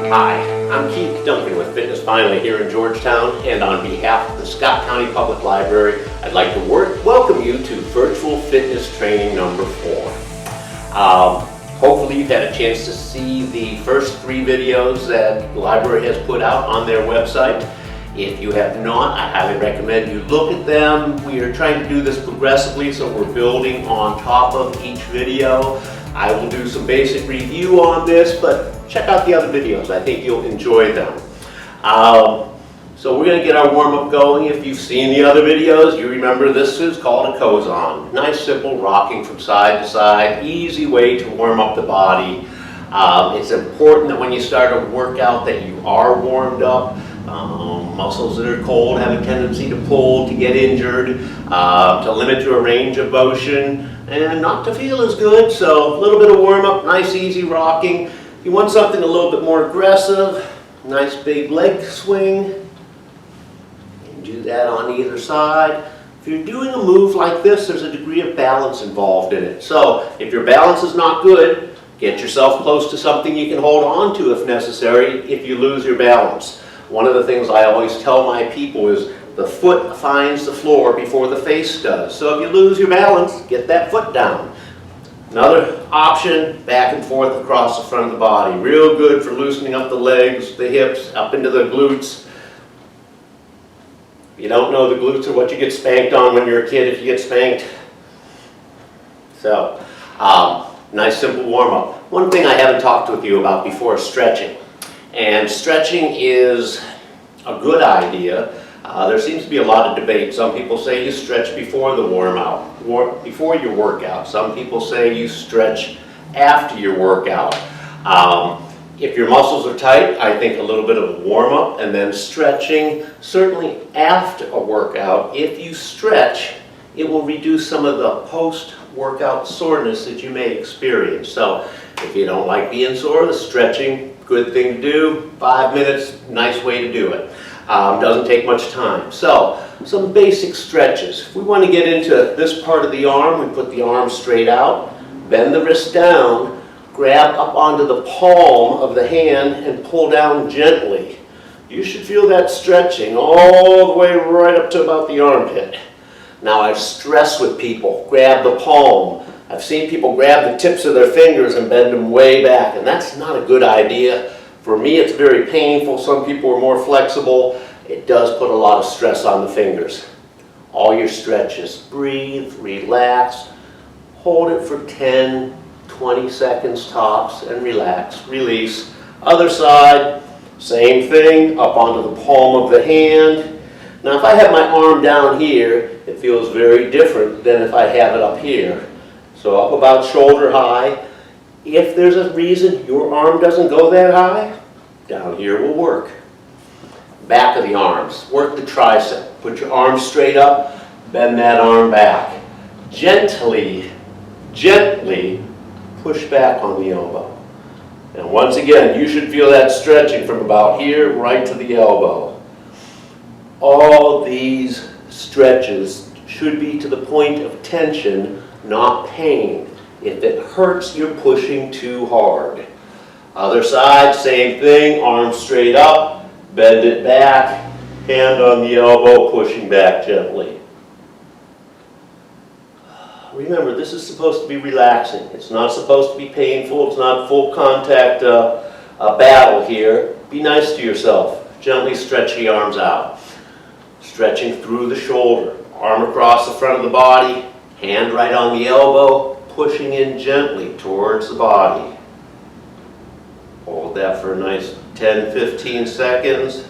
Hi, I'm Keith Duncan with Fitness Finally here in Georgetown, and on behalf of the Scott County Public Library, I'd like to welcome you to Virtual Fitness Training number 4. Hopefully you've had a chance to see the first 3 videos that the library has put out on their website. If you have not, I highly recommend you look at them. We are trying to do this progressively, so we're building on top of each video. I will do some basic review on this, but check out the other videos. I think you'll enjoy them. So we're going to get our warm-up going. If you've seen the other videos, you remember this is called a Kozan. Nice, simple rocking from side to side. Easy way to warm up the body. It's important that when you start a workout that you are warmed up. Muscles that are cold have a tendency to pull, to get injured, to limit your range of motion, and not to feel as good. So a little bit of warm-up, nice easy rocking. If you want something a little bit more aggressive, nice big leg swing. And do that on either side. If you're doing a move like this, there's a degree of balance involved in it. So if your balance is not good, get yourself close to something you can hold on to if necessary if you lose your balance. One of the things I always tell my people is the foot finds the floor before the face does. So if you lose your balance, get that foot down. Another option, back and forth across the front of the body. Real good for loosening up the legs, the hips, up into the glutes. If you don't know, the glutes are what you get spanked on when you're a kid if you get spanked. So, nice simple warm-up. One thing I haven't talked with you about before is stretching. And stretching is a good idea. There seems to be a lot of debate. Some people say you stretch before the before your workout. Some people say you stretch after your workout. If your muscles are tight, I think a little bit of a warm-up and then stretching. Certainly after a workout, if you stretch, it will reduce some of the post-workout soreness that you may experience. So if you don't like being sore, the stretching, good thing to do. 5 minutes, nice way to do it. Doesn't take much time. So, some basic stretches. If we want to get into this part of the arm, we put the arm straight out, bend the wrist down, grab up onto the palm of the hand and pull down gently. You should feel that stretching all the way right up to about the armpit. Now I stress with people, grab the palm. I've seen people grab the tips of their fingers and bend them way back, and that's not a good idea. For me, it's very painful. Some people are more flexible. It does put a lot of stress on the fingers. All your stretches, breathe, relax, hold it for 10, 20 seconds tops, and relax, release. Other side, same thing, up onto the palm of the hand. Now, if I have my arm down here, it feels very different than if I have it up here. So up about shoulder high. If there's a reason your arm doesn't go that high, down here will work. Back of the arms, work the tricep. Put your arm straight up, bend that arm back. Gently, gently push back on the elbow. And once again, you should feel that stretching from about here right to the elbow. All these stretches should be to the point of tension, not pain. If it hurts, you're pushing too hard. Other side, same thing, arm straight up, bend it back, hand on the elbow, pushing back gently. Remember, this is supposed to be relaxing. It's not supposed to be painful. It's not full contact battle here. Be nice to yourself. Gently stretch the arms out. Stretching through the shoulder, arm across the front of the body, hand right on the elbow, pushing in gently towards the body. Hold that for a nice 10-15 seconds.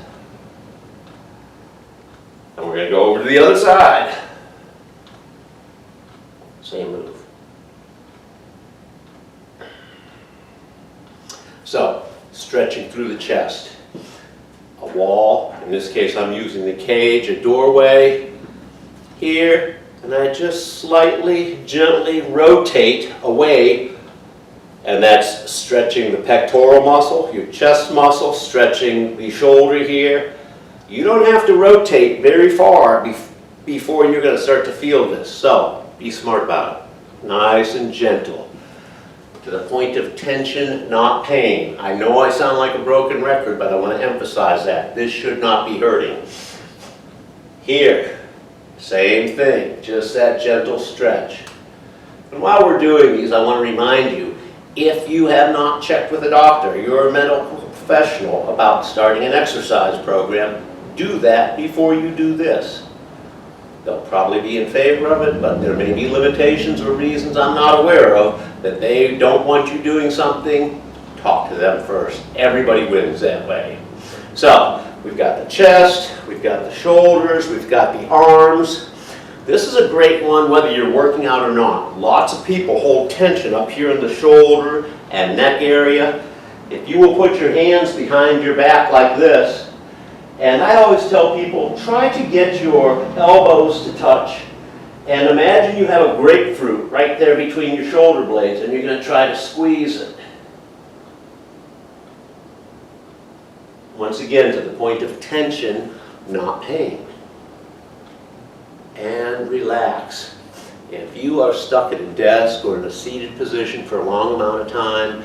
And we're going to go over to the other side. Same move. So, stretching through the chest. A wall, in this case I'm using the cage, a doorway here. And I just slightly, gently rotate away, and that's stretching the pectoral muscle, your chest muscle, stretching the shoulder here. You don't have to rotate very far before you're going to start to feel this, so be smart about it. Nice and gentle. to the point of tension, not pain. I know I sound like a broken record, but I want to emphasize that. This should not be hurting. Here, same thing, just that gentle stretch. And while we're doing these, I want to remind you, if you have not checked with a doctor, you're a medical professional about starting an exercise program, do that before you do this. They'll probably be in favor of it, but there may be limitations or reasons I'm not aware of that they don't want you doing something. Talk to them first. Everybody wins that way. So, we've got the chest, we've got the shoulders, we've got the arms. This is a great one whether you're working out or not. Lots of people hold tension up here in the shoulder and neck area. If you will put your hands behind your back like this, and I always tell people, try to get your elbows to touch, and imagine you have a grapefruit right there between your shoulder blades, and you're going to try to squeeze it. Once again, to the point of tension, not pain. And relax. If you are stuck at a desk or in a seated position for a long amount of time,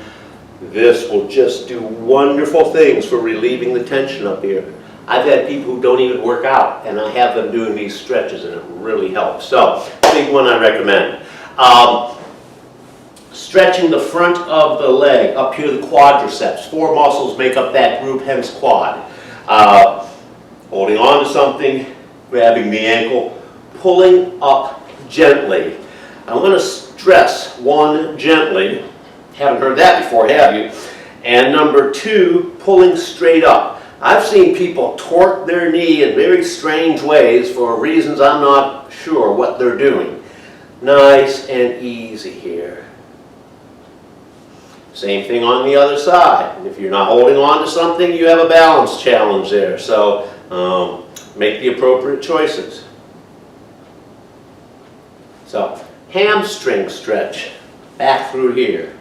this will just do wonderful things for relieving the tension up here. I've had people who don't even work out, and I have them doing these stretches, and it really helps. So, big one I recommend. Stretching the front of the leg, up here the quadriceps. 4 muscles make up that group, hence quad. Holding on to something, grabbing the ankle, pulling up gently. I'm going to stress 1, gently. Haven't heard that before, have you? And number 2, pulling straight up. I've seen people torque their knee in very strange ways for reasons I'm not sure what they're doing. Nice and easy here. Same thing on the other side. If you're not holding on to something, you have a balance challenge there. So make the appropriate choices. So hamstring stretch back through here.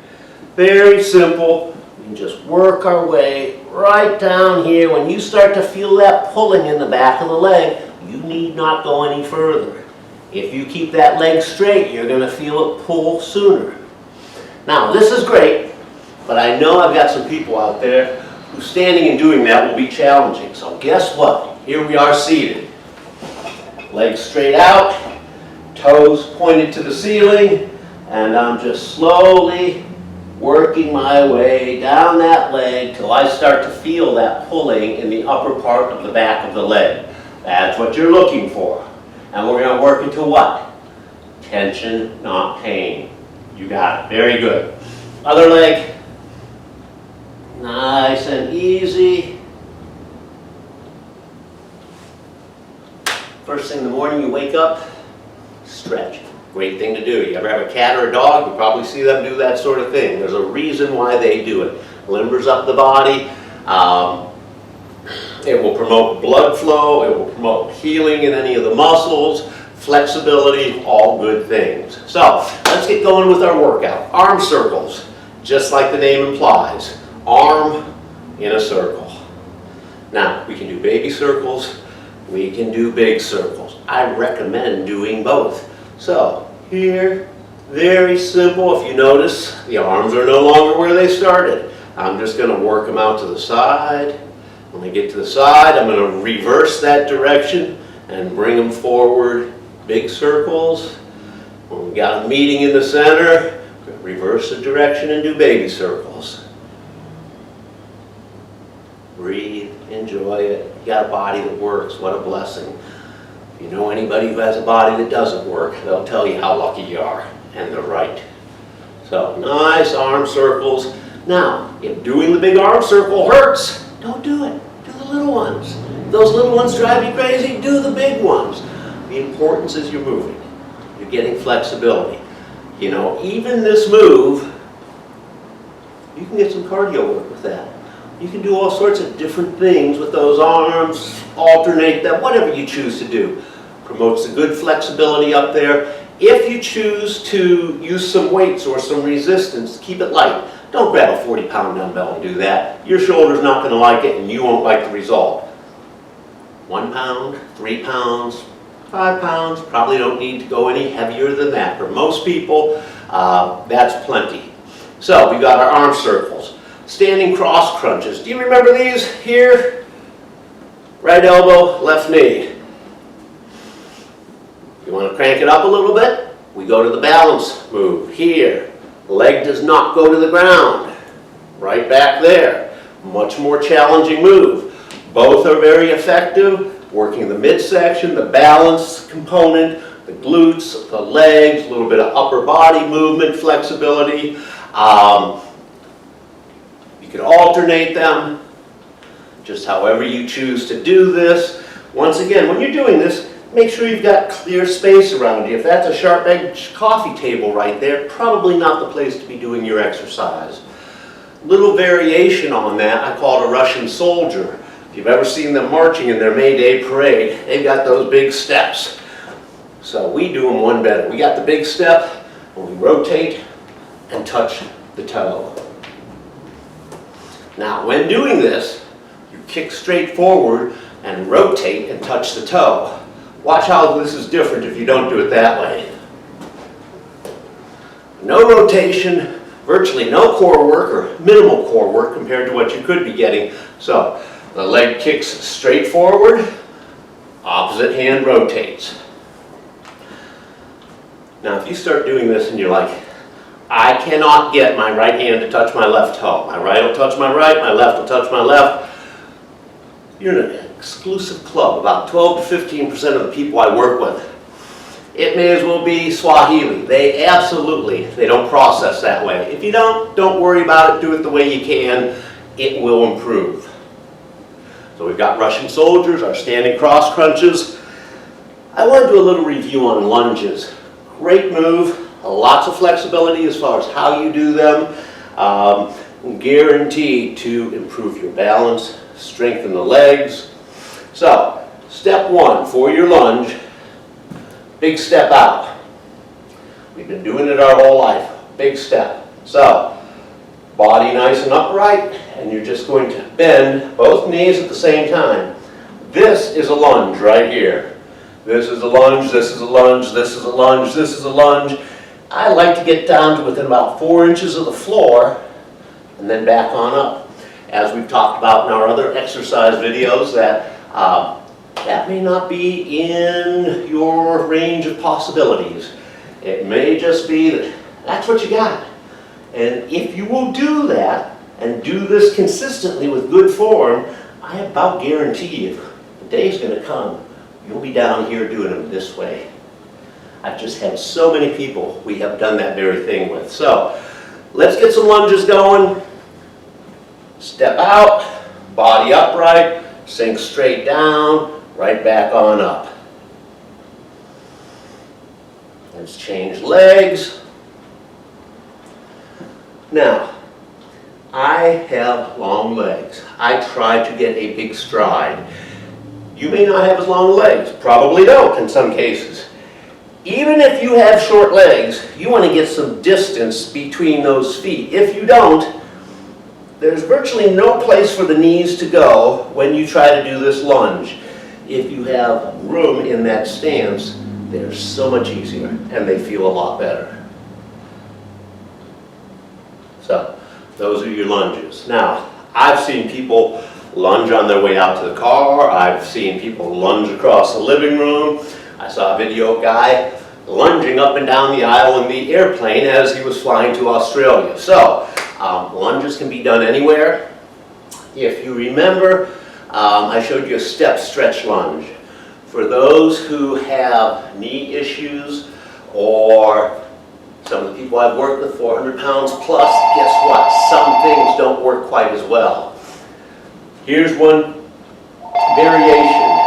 Very simple. We can just work our way right down here. When you start to feel that pulling in the back of the leg, you need not go any further. If you keep that leg straight, you're going to feel it pull sooner. Now, this is great, but I know I've got some people out there who standing and doing that will be challenging. So guess what? Here we are seated. Legs straight out, toes pointed to the ceiling, and I'm just slowly working my way down that leg till I start to feel that pulling in the upper part of the back of the leg. That's what you're looking for. And we're going to work into what? Tension, not pain. You got it. Very good. Other leg. Nice and easy. First thing in the morning you wake up, stretch. Great thing to do. You ever have a cat or a dog? You probably see them do that sort of thing. There's a reason why they do it. Limbers up the body. It will promote blood flow. It will promote healing in any of the muscles. Flexibility, all good things. So, let's get going with our workout. Arm circles, just like the name implies. Arm in a circle. Now, we can do baby circles. We can do big circles. I recommend doing both. So, here, very simple. If you notice, the arms are no longer where they started. I'm just going to work them out to the side. When I get to the side, I'm going to reverse that direction and bring them forward. Big circles. When we got a meeting in the center, reverse the direction and do baby circles. Breathe, enjoy it. You got a body that works. What a blessing. If you know anybody who has a body that doesn't work, they'll tell you how lucky you are, and they're right. So, nice arm circles. Now, if doing the big arm circle hurts, don't do it. Do the little ones. If those little ones drive you crazy, do the big ones. The importance is you're moving. You're getting flexibility. You know, even this move, you can get some cardio work with that. You can do all sorts of different things with those arms, alternate them, whatever you choose to do. Promotes a good flexibility up there. If you choose to use some weights or some resistance, keep it light. Don't grab a 40-pound dumbbell and do that. Your shoulder's not going to like it and you won't like the result. 1 pound, 3 pounds, 5 pounds, probably don't need to go any heavier than that. For most people, that's plenty. So we got our arm circles. Standing cross crunches. Do you remember these here? Right elbow, left knee. You want to crank it up a little bit? We go to the balance move here. Leg does not go to the ground. Right back there. Much more challenging move. Both are very effective. Working the midsection, the balance component, the glutes, the legs, a little bit of upper body movement, flexibility. You can alternate them, just however you choose to do this. Once again, when you're doing this, make sure you've got clear space around you. If that's a sharp edge coffee table right there, probably not the place to be doing your exercise. Little variation on that, I call it a Russian soldier. If you've ever seen them marching in their May Day parade, they've got those big steps. So we do them one better. We got the big step, and we rotate and touch the toe. Now, when doing this, you kick straight forward and rotate and touch the toe. Watch how this is different if you don't do it that way. No rotation, virtually no core work or minimal core work compared to what you could be getting. So the leg kicks straight forward, opposite hand rotates. Now if you start doing this and you're like, I cannot get my right hand to touch my left toe. My right will touch my right, my left will touch my left. You're in an exclusive club. About 12 to 15% of the people I work with, it may as well be Swahili. They don't process that way. If you don't worry about it. Do it the way you can. It will improve. So we've got Russian soldiers, our standing cross crunches. I want to do a little review on lunges. Great move. Lots of flexibility as far as how you do them. Guaranteed to improve your balance, strengthen the legs. So, step one for your lunge, big step out. We've been doing it our whole life. Big step. So, body nice and upright, and you're just going to bend both knees at the same time. This is a lunge right here. This is a lunge, this is a lunge, this is a lunge, this is a lunge. I like to get down to within about 4 inches of the floor and then back on up. As we've talked about in our other exercise videos, that may not be in your range of possibilities. It may just be that that's what you got. And if you will do that and do this consistently with good form, I about guarantee you the day's going to come, you'll be down here doing them this way. I've just had so many people we have done that very thing with. So let's get some lunges going. Step out, body upright, sink straight down, right back on up. Let's change legs. Now, I have long legs. I try to get a big stride. You may not have as long legs, probably don't in some cases. Even if you have short legs, you want to get some distance between those feet. If you don't, there's virtually no place for the knees to go when you try to do this lunge. If you have room in that stance, they're so much easier and they feel a lot better. So, those are your lunges. Now, I've seen people lunge on their way out to the car. I've seen people lunge across the living room. I saw a video of a guy lunging up and down the aisle in the airplane as he was flying to Australia. So, lunges can be done anywhere. If you remember, I showed you a step stretch lunge. For those who have knee issues or some of the people I've worked with, 400 pounds plus, guess what? Some things don't work quite as well. Here's one variation.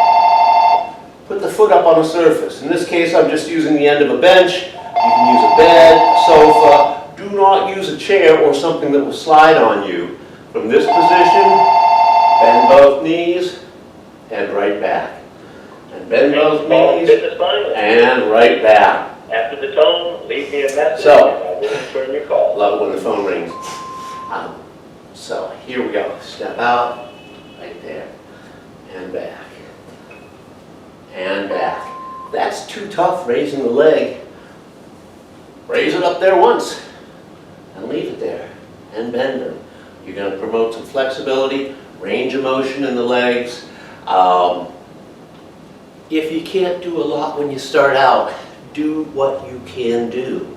Put the foot up on a surface. In this case, I'm just using the end of a bench. You can use a bed, a sofa. Do not use a chair or something that will slide on you. From this position, bend both knees and right back. And bend both knees and right back. After the tone, leave me a message. So, I will return your call. Love it when the phone rings. So here we go. Step out, right there, and back. And back. That's too tough, raising the leg. Raise it up there once. and leave it there and bend them. You're going to promote some flexibility, range of motion in the legs. If you can't do a lot when you start out, do what you can do.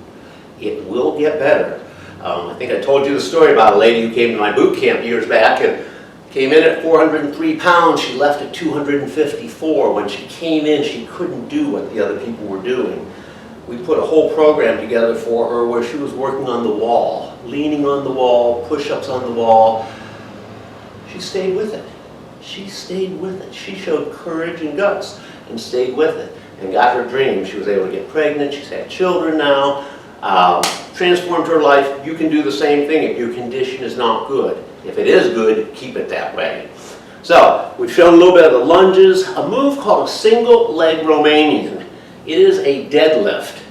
It will get better. I think I told you the story about a lady who came to my boot camp years back and came in at 403 pounds. She left at 254. When she came in, she couldn't do what the other people were doing. We put a whole program together for her where she was working on the wall, leaning on the wall, push-ups on the wall. She stayed with it. She stayed with it. She showed courage and guts and stayed with it and got her dream. She was able to get pregnant. She's had children now. Transformed her life. You can do the same thing if your condition is not good. If it is good, keep it that way. So, we've shown a little bit of the lunges. A move called a single leg Romanian. It is a deadlift.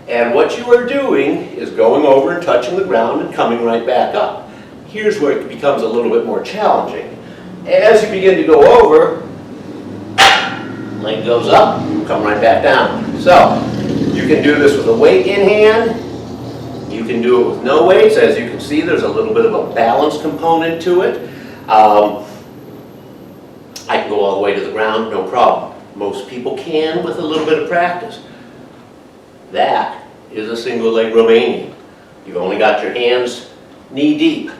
And what you are doing is going over and touching the ground and coming right back up. Here's where it becomes a little bit more challenging. As you begin to go over, leg goes up, come right back down. So, you can do this with a weight in hand. You can do it with no weights. As you can see, there's a little bit of a balance component to it. I can go all the way to the ground, no problem. Most people can with a little bit of practice. That is a single leg Romanian. You've only got your hands knee deep.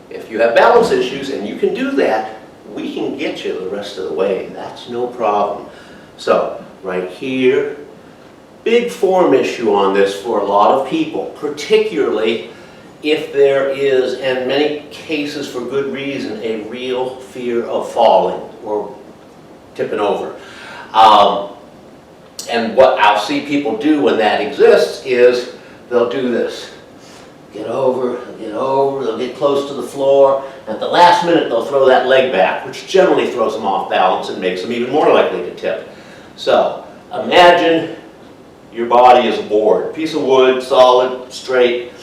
If you have balance issues and you can do that, we can get you the rest of the way. That's no problem. So, right here, big form issue on this for a lot of people, particularly if there is, in many cases for good reason, a real fear of falling or tipping over. And what I'll see people do when that exists is they'll do this. Get over, they'll get close to the floor. At the last minute, they'll throw that leg back, which generally throws them off balance and makes them even more likely to tip. So, imagine your body is a board, piece of wood, solid, straight.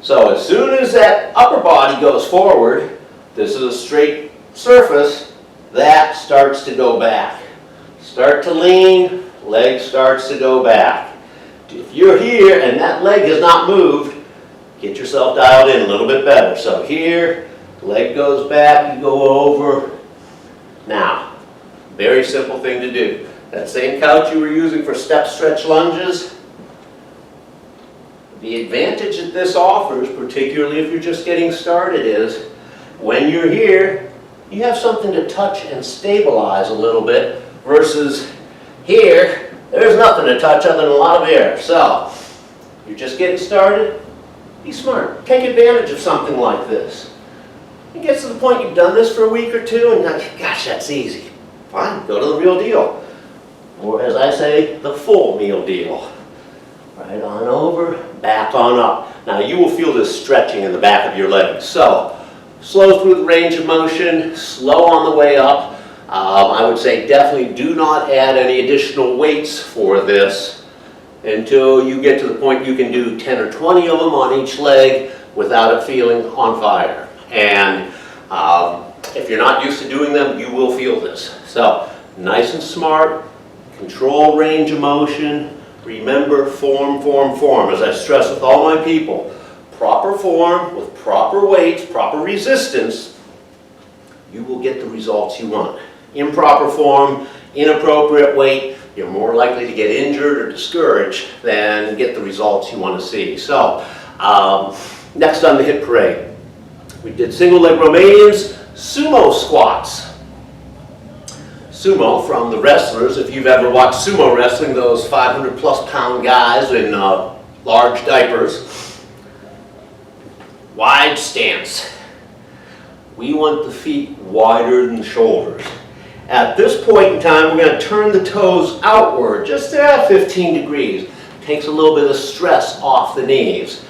So as soon as that upper body goes forward, this is a straight surface, that starts to go back. Start to lean, leg starts to go back. If you're here and that leg has not moved, get yourself dialed in a little bit better. So here, leg goes back, you go over. Now, very simple thing to do. That same couch you were using for step stretch lunges, the advantage that this offers, particularly if you're just getting started, is when you're here, you have something to touch and stabilize a little bit, versus here, there's nothing to touch other than a lot of air. So, you're just getting started, be smart. Take advantage of something like this. It gets to the point you've done this for a week or two and like, gosh, that's easy. Fine, go to the real deal. Or as I say, the full meal deal. Right on over, back on up. Now you will feel this stretching in the back of your legs. So, slow through the range of motion, slow on the way up. I would say definitely do not add any additional weights for this until you get to the point you can do 10 or 20 of them on each leg without it feeling on fire. And if you're not used to doing them, you will feel this. So, nice and smart, control range of motion. Remember, form, form, form. As I stress with all my people, proper form with proper weights, proper resistance, you will get the results you want. Improper form, inappropriate weight, you're more likely to get injured or discouraged than get the results you want to see. So, next on the hit parade, we did single leg Romanians, sumo squats. Sumo, from the wrestlers, if you've ever watched sumo wrestling, those 500+ pound guys in large diapers. Wide stance. We want the feet wider than the shoulders. At this point in time, we're going to turn the toes outward, just 15 degrees. Takes a little bit of stress off the knees.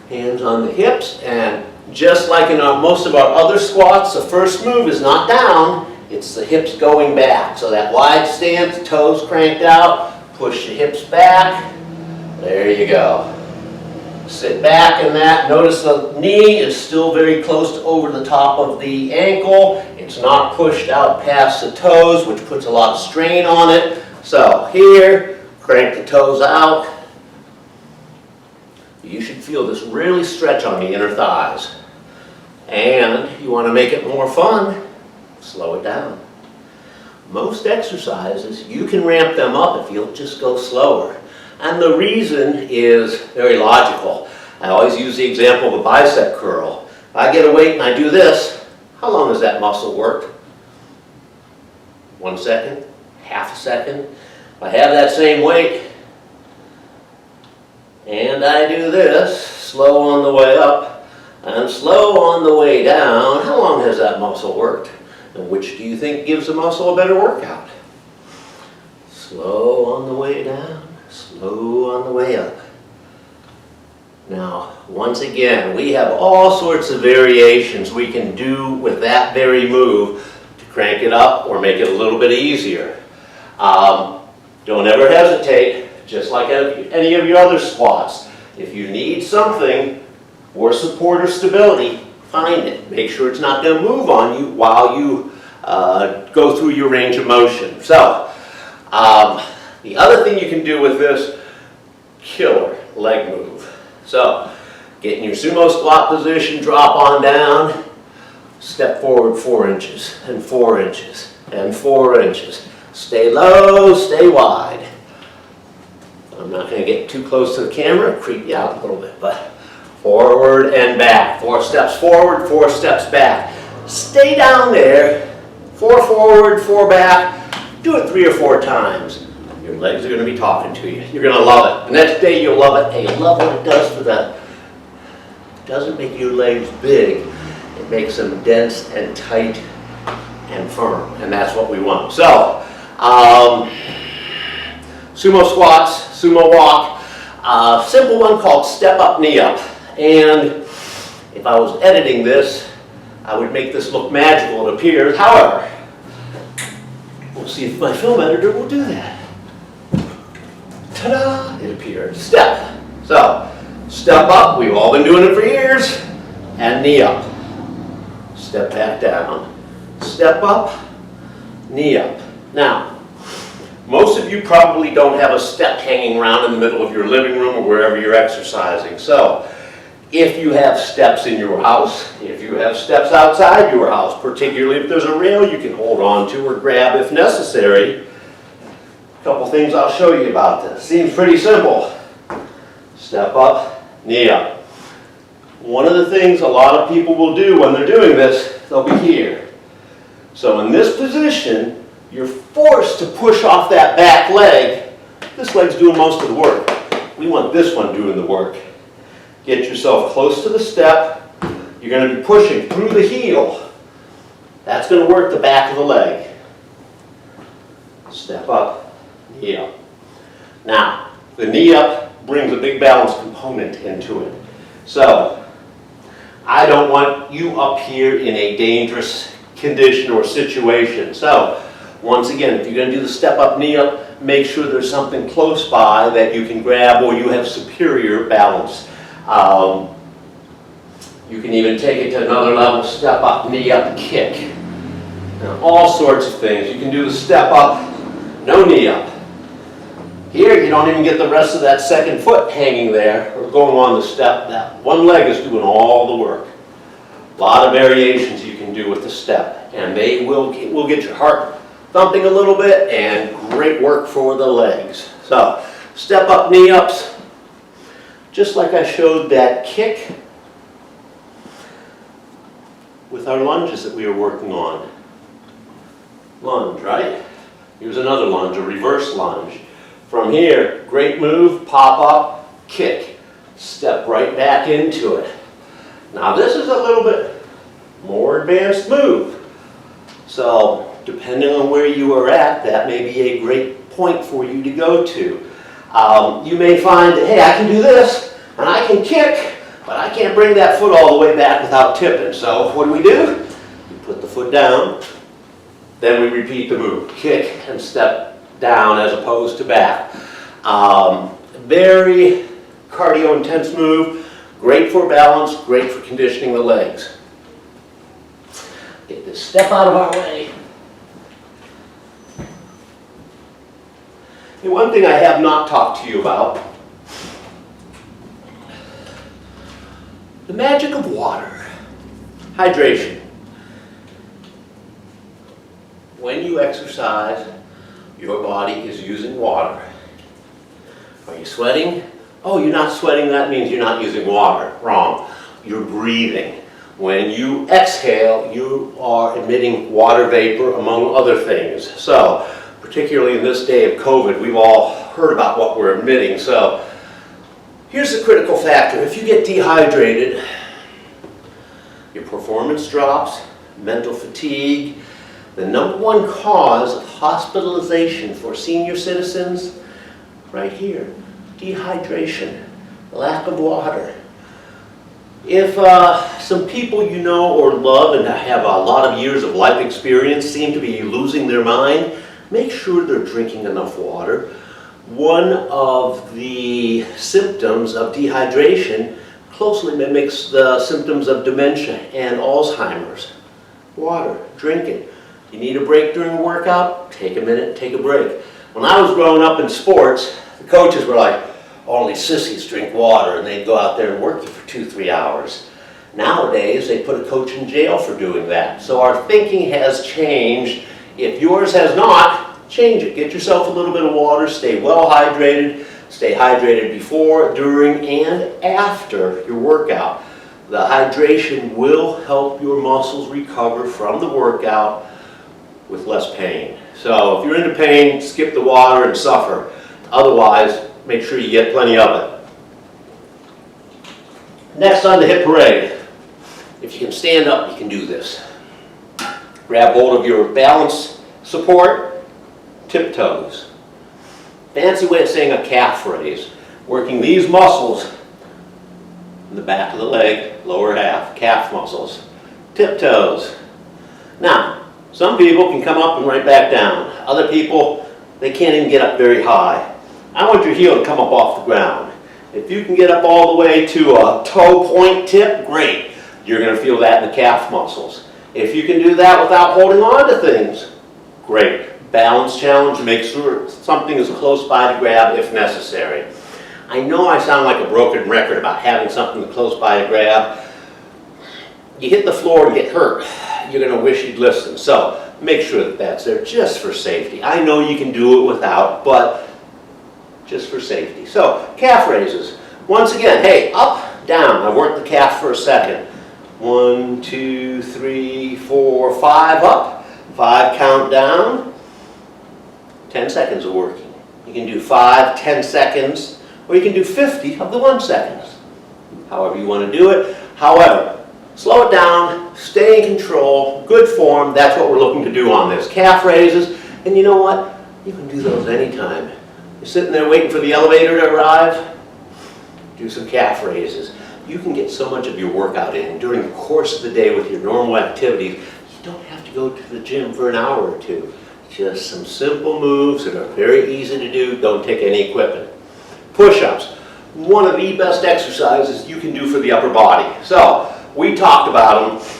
Hands on the hips, and just like in most of our other squats, the first move is not down. It's the hips going back. So that wide stance, toes cranked out, push the hips back. There you go. Sit back in that. Notice the knee is still very close to over the top of the ankle. It's not pushed out past the toes, which puts a lot of strain on it. So here, crank the toes out. you should feel this really stretch on the inner thighs. And you want to make it more fun, slow it down. Most exercises, you can ramp them up if you'll just go slower. And the reason is very logical. I always use the example of a bicep curl. If I get a weight and I do this, how long has that muscle worked? 1 second? Half a second? If I have that same weight and I do this, slow on the way up and slow on the way down, how long has that muscle worked? And which do you think gives the muscle a better workout? Slow on the way down, slow on the way up. Now, once again, we have all sorts of variations we can do with that very move to crank it up or make it a little bit easier. Don't ever hesitate, just like any of your other squats. If you need something for support or stability, find it. Make sure it's not going to move on you while you go through your range of motion. So, the other thing you can do with this, killer leg move. So, get in your sumo squat position, drop on down, step forward 4 inches, and 4 inches, and 4 inches. Stay low, stay wide. I'm not going to get too close to the camera, creep you out a little bit, but forward and back. 4 steps forward, 4 steps back. Stay down there, 4 forward, 4 back. Do it 3 or 4 times. Your legs are going to be talking to you. You're going to love it. The next day you'll love it, and you'll love what it does for the... It doesn't make your legs big. It makes them dense and tight and firm, and that's what we want. So, sumo squats, sumo walk, simple one called step up, knee up. And if I was editing this, I would make this look magical, it appears. However, we'll see if my film editor will do that. Ta-da! It appeared. Step. So, step up, we've all been doing it for years, and knee up. Step back down. Step up, knee up. Now, most of you probably don't have a step hanging around in the middle of your living room or wherever you're exercising. So, if you have steps in your house, if you have steps outside your house, particularly if there's a rail you can hold on to or grab if necessary, a couple things I'll show you about this. Seems pretty simple. Step up, knee up. One of the things a lot of people will do when they're doing this, they'll be here. So in this position, you're forced to push off that back leg. This leg's doing most of the work. We want this one doing the work. Get yourself close to the step. You're going to be pushing through the heel. That's going to work the back of the leg. Step up, knee up. Now, the knee up brings a big balance component into it. So, I don't want you up here in a dangerous condition or situation. So, once again, if you're going to do the step up, knee up, make sure there's something close by that you can grab or you have superior balance. You can even take it to another level, step up, knee up, kick. Now, all sorts of things. You can do the step up, no knee up. Here, you don't even get the rest of that second foot hanging there or going on the step. That one leg is doing all the work. A lot of variations you can do with the step, and they will get your heart thumping a little bit, and great work for the legs. So, step up, knee ups, just like I showed that kick with our lunges that we were working on. Lunge, right? Here's another lunge, a reverse lunge. From here, great move, pop up, kick. Step right back into it. Now this is a little bit more advanced move. So, depending on where you are at, that may be a great point for you to go to. You may find that, hey, I can do this, and I can kick, but I can't bring that foot all the way back without tipping. So what do? We put the foot down, then we repeat the move. Kick and step down as opposed to back. Very cardio intense move, great for balance, great for conditioning the legs. Get this step out of our way. And one thing I have not talked to you about The magic of water. Hydration. When you exercise, your body is using water. Are you sweating? Oh, you're not sweating, that means you're not using water. Wrong. You're breathing. When you exhale, you are emitting water vapor, among other things. So, particularly in this day of COVID, we've all heard about what we're emitting. So, here's the critical factor. If you get dehydrated, your performance drops, mental fatigue. The number one cause of hospitalization for senior citizens, right here, dehydration, lack of water. If some people you know or love and have a lot of years of life experience seem to be losing their mind, make sure they're drinking enough water. One of the symptoms of dehydration closely mimics the symptoms of dementia and Alzheimer's. Water, drink it. You need a break during a workout? Take a minute, take a break. When I was growing up in sports, the coaches were like, only sissies drink water, and they'd go out there and work you for 2-3 hours. Nowadays, they put a coach in jail for doing that. So our thinking has changed. If yours has not, change it. Get yourself a little bit of water, stay well hydrated, stay hydrated before, during, and after your workout. The hydration will help your muscles recover from the workout with less pain. So if you're into pain, skip the water and suffer. Otherwise, make sure you get plenty of it. Next on the hip parade. If you can stand up, you can do this. Grab hold of your balance support, tiptoes. Fancy way of saying a calf raise. Working these muscles in the back of the leg, lower half, calf muscles. Tiptoes. Now, some people can come up and right back down. Other people, they can't even get up very high. I want your heel to come up off the ground. If you can get up all the way to a toe point tip, great. You're going to feel that in the calf muscles. If you can do that without holding on to things, great. Balance challenge, make sure something is close by to grab if necessary. I know I sound like a broken record about having something close by to grab. You hit the floor and get hurt, you're going to wish you'd listen. So make sure that that's there just for safety. I know you can do it without, but just for safety. So, calf raises. Once again, hey, up, down. I worked the calf for a second. 1, 2, 3, 4, 5 up. 5 count down. 10 seconds of working. You can do 5, 10 seconds, or you can do 50 of the 1 second. However you want to do it. However, slow it down, stay in control, good form. That's what we're looking to do on this. Calf raises, and you know what? You can do those anytime. You're sitting there waiting for the elevator to arrive, do some calf raises. You can get so much of your workout in during the course of the day with your normal activities. You don't have to go to the gym for an hour or two. Just some simple moves that are very easy to do, don't take any equipment. Push-ups, one of the best exercises you can do for the upper body. So, we talked about them.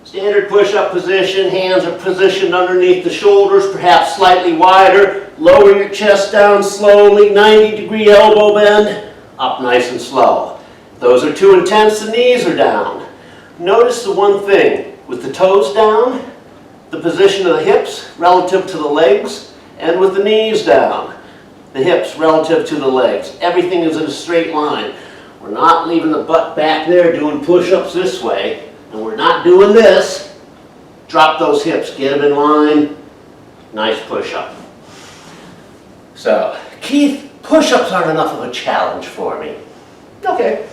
Standard push-up position, hands are positioned underneath the shoulders, perhaps slightly wider. Lower your chest down slowly, 90-degree elbow bend, up nice and slow. If those are too intense, the knees are down. Notice the one thing, with the toes down, the position of the hips relative to the legs, and with the knees down, the hips relative to the legs. Everything is in a straight line. We're not leaving the butt back there doing push-ups this way. And we're not doing this. Drop those hips, get them in line. Nice push-up. So, Keith, push-ups aren't enough of a challenge for me. Okay.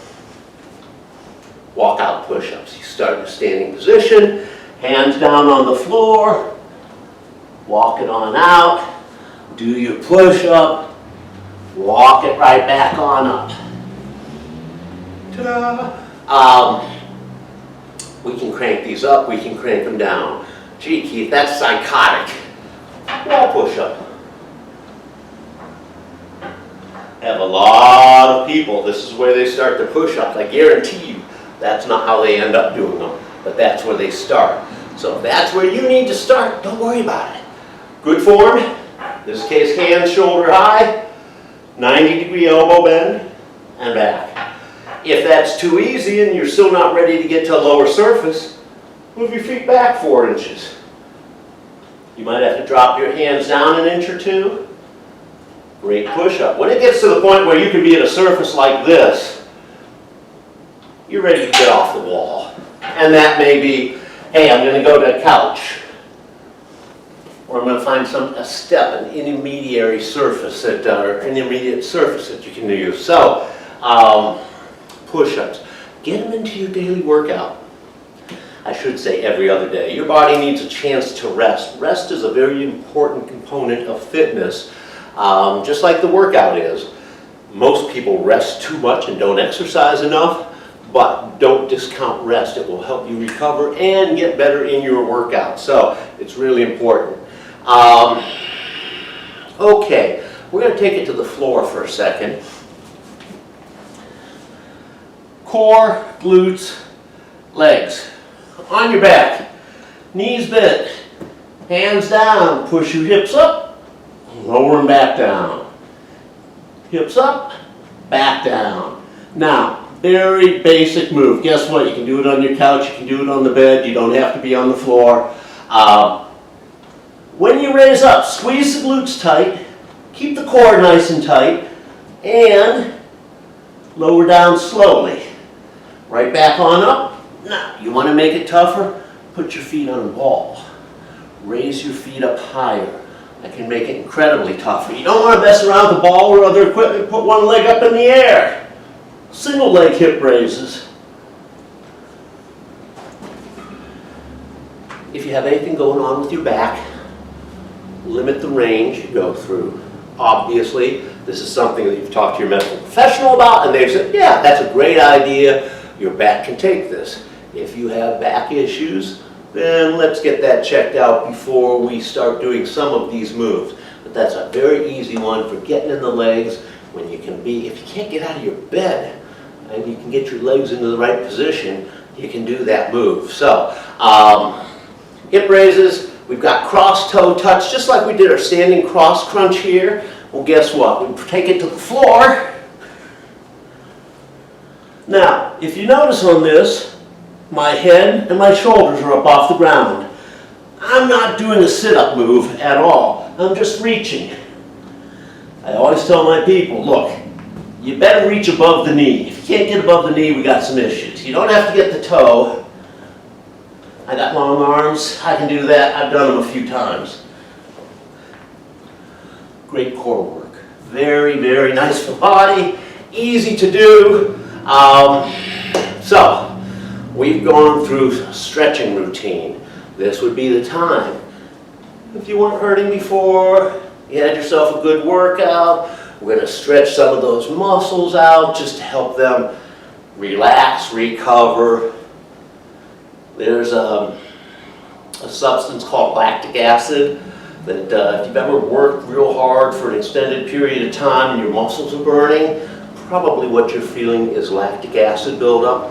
Walk-out push-ups. You start in a standing position, hands down on the floor, walk it on out, do your push-up, walk it right back on up. Ta-da! We can crank these up, we can crank them down. Gee, Keith, that's psychotic. Wall push-up. Have a lot of people, this is where they start their push-ups. I guarantee you, that's not how they end up doing them, but that's where they start. So if that's where you need to start, don't worry about it. Good form, in this case, hands shoulder high, 90-degree elbow bend, and back. If that's too easy and you're still not ready to get to a lower surface, move your feet back 4 inches. You might have to drop your hands down an inch or two. Great push-up. When it gets to the point where you can be at a surface like this, you're ready to get off the wall. And that may be, hey, I'm going to go to a couch. Or I'm going to find a step, an intermediate surface that you can use. So, push-ups. Get them into your daily workout. I should say every other day. Your body needs a chance to rest. Rest is a very important component of fitness, just like the workout is. Most people rest too much and don't exercise enough, but don't discount rest. It will help you recover and get better in your workout. So it's really important. Okay, we're going to take it to the floor for a second. Core, glutes, legs. On your back, knees bent, hands down, push your hips up, lower them back down. Hips up, back down. Now, very basic move. Guess what? You can do it on your couch, you can do it on the bed, you don't have to be on the floor. When you raise up, squeeze the glutes tight, keep the core nice and tight, and lower down slowly. Right back on up. Now, you want to make it tougher? Put your feet on the wall. Raise your feet up higher. That can make it incredibly tougher. You don't want to mess around with the ball or other equipment. Put one leg up in the air. Single leg hip raises. If you have anything going on with your back, limit the range you go through. Obviously, this is something that you've talked to your medical professional about, and they've said, yeah, that's a great idea. Your back can take this. If you have back issues, then let's get that checked out before we start doing some of these moves. But that's a very easy one for getting in the legs when you can be, if you can't get out of your bed and you can get your legs into the right position, you can do that move. So, hip raises, we've got cross toe touch, just like we did our standing cross crunch here. Well, guess what? We take it to the floor. Now, if you notice on this, my head and my shoulders are up off the ground. I'm not doing a sit-up move at all. I'm just reaching. I always tell my people, look, you better reach above the knee. If you can't get above the knee, we got some issues. You don't have to get the toe. I got long arms. I can do that. I've done them a few times. Great core work. Very, very nice for the body. Easy to do. So, we've gone through a stretching routine. This would be the time. If you weren't hurting before, you had yourself a good workout, we're going to stretch some of those muscles out just to help them relax, recover. There's a substance called lactic acid that if you've ever worked real hard for an extended period of time and your muscles are burning, probably what you're feeling is lactic acid buildup,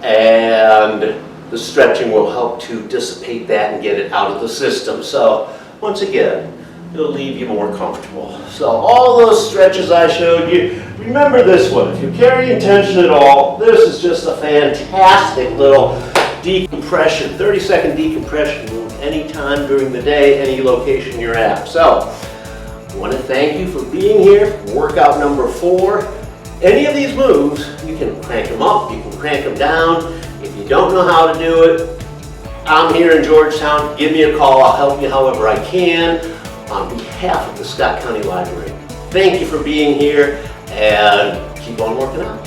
and the stretching will help to dissipate that and get it out of the system. So once again, it'll leave you more comfortable. So all those stretches I showed you, remember this one. If you're carrying tension at all, this is just a fantastic little decompression, 30-second decompression move anytime during the day, any location you're at. So I want to thank you for being here for workout number 4. Any of these moves, you can crank them up, you can crank them down. If you don't know how to do it, I'm here in Georgetown. Give me a call. I'll help you however I can on behalf of the Scott County Library. Thank you for being here, and keep on working out.